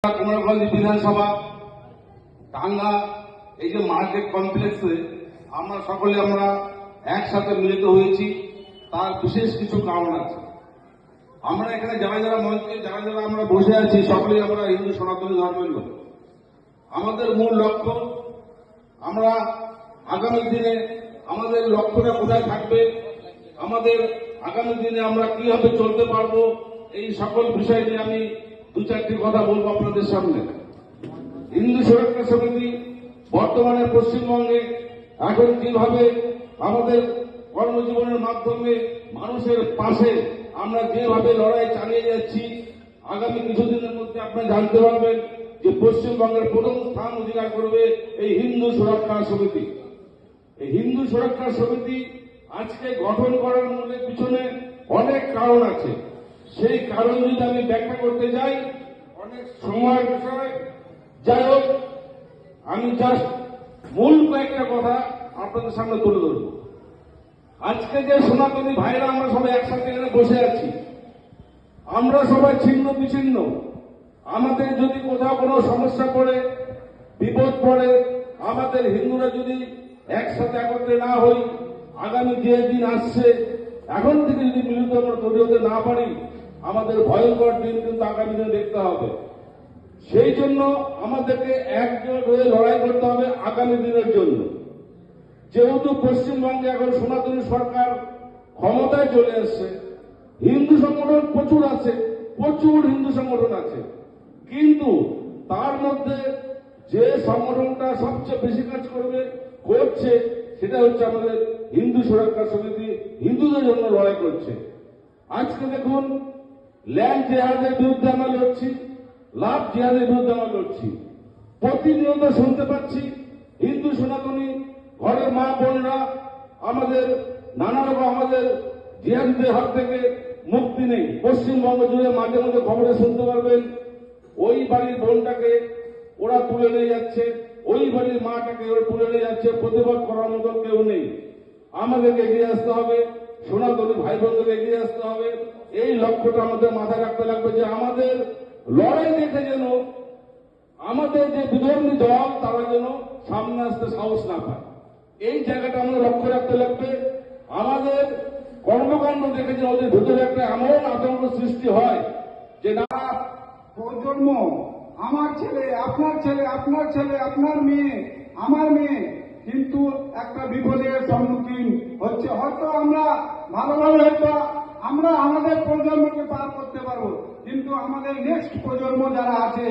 কুমারগঞ্জ বিধানসভা টাঙ্গা এই যে মার্কেট কমপ্লেক্সে আমরা সকলে একসাথে মিলিত হয়েছি। তার বিশেষ কিছু কারণ আছে। আমরা এখানে যারা যারা মঞ্চে যারা যারা আমরা বসে আছি সকলেই আমরা হিন্দু সনাতনী ধর্মের লোক। আমাদের মূল লক্ষ্য, আমরা আগামী দিনে আমাদের লক্ষ্যটা কোথায় থাকবে, আমাদের আগামী দিনে আমরা কিভাবে চলতে পারবো, এই সকল বিষয় নিয়ে আমি দু চারটি কথা বলবো আপনাদের সামনে। হিন্দু সুরক্ষা সমিতি বর্তমানে পশ্চিমবঙ্গে এখন যেভাবে আমাদের কর্মজীবনের মাধ্যমে মানুষের পাশে আমরা যেভাবে লড়াই চালিয়ে যাচ্ছি, আগামী কিছুদিনের মধ্যে আপনারা জানতে পারবেন যে পশ্চিমবঙ্গের প্রথম স্থান অধিকার করবে এই হিন্দু সুরক্ষা সমিতি। এই হিন্দু সুরক্ষা সমিতি আজকে গঠন করার মূলে পিছনে অনেক কারণ আছে। সেই কারণ যদি আমি ব্যাখ্যা করতে যাই অনেক সময়ের বিষয়। যাই হোক, আমি জাস্ট মূল কয়েকটা কথা আপনাদের সামনে তুলে ধরব। আজকে যে সনাতনী ভাইরা আমরা সবাই একসাথে এখানে বসে আছি, আমরা সবাই ছিন্ন বিচ্ছিন্ন। আমাদের যদি কোথাও কোনো সমস্যা পড়ে, বিপদ পড়ে, আমাদের হিন্দুরা যদি একসাথে একত্রে না হই, আগামী যে দিন আসছে এখন থেকে যদি মিলিত আমরা তৈরি হতে না পারি, আমাদের ভয়ঙ্কর দিন কিন্তু আগামী দিনে দেখতে হবে। সেই জন্য আমাদেরকে একজোট হয়ে লড়াই করতে হবে আগামী দিনের জন্য। যেহেতু পশ্চিমবঙ্গে এখন সনাতনী সরকার ক্ষমতায় চলে আসছে, হিন্দু সংগঠন প্রচুর আছে, প্রচুর হিন্দু সংগঠন আছে, কিন্তু তার মধ্যে যে সংগঠনটা সবচেয়ে বেশি কাজ করছে সেটা হচ্ছে আমাদের হিন্দু সুরক্ষা সমিতি। হিন্দুদের জন্য লড়াই করছে। আজকে দেখুন, ল্যান্ড জেহাদের বিরুদ্ধে আমরা লড়ছি, লাভ জেহাদের বিরুদ্ধে আমরা লড়ছি। প্রতিনিয়ত শুনতে পাচ্ছি হিন্দু সনাতনী ঘরের মা বোনরা আমাদের নানা রকম আমাদের জিহাদের হাত থেকে মুক্তি নেই। পশ্চিমবঙ্গ জুড়ে মাঝে মাঝে খবরে শুনতে পারবেন ওই বাড়ির বোনটাকে ওরা তুলে নিয়ে যাচ্ছে, ওই বাড়ির মাটাকে ওরা তুলে নিয়ে যাচ্ছে। প্রতিবাদ করার মতো কেউ নেই। আমাদেরকে এগিয়ে আসতে হবে, সনাতনী ভাই বোনদের এগিয়ে আসতে হবে। এই লক্ষ্যটা আমাদের মাথায় রাখতে লাগবে যে আমাদের লড়াই দেখে যেন আমাদের যে বিধর্মী দল তারা যেন সামনে আসতে সাহস না পায়। এই জায়গাটা আমাদের লক্ষ্য রাখতে লাগবে। আমাদের কর্মকাণ্ড দেখে যে ওদের ভিতরে একটা এমন আতঙ্ক সৃষ্টি হয় যে না, প্রজন্ম আমার ছেলে, আপনার ছেলে, আপনার ছেলে, আপনার মেয়ে, আমার মেয়ে কিন্তু একটা বিপদের সম্মুখীন হচ্ছে। হয়তো আমরা ভালোভাবে হয়তো আমরা আমাদের প্রজন্মকে পার করতে পারবো, কিন্তু আমাদের নেক্সট প্রজন্ম যারা আছে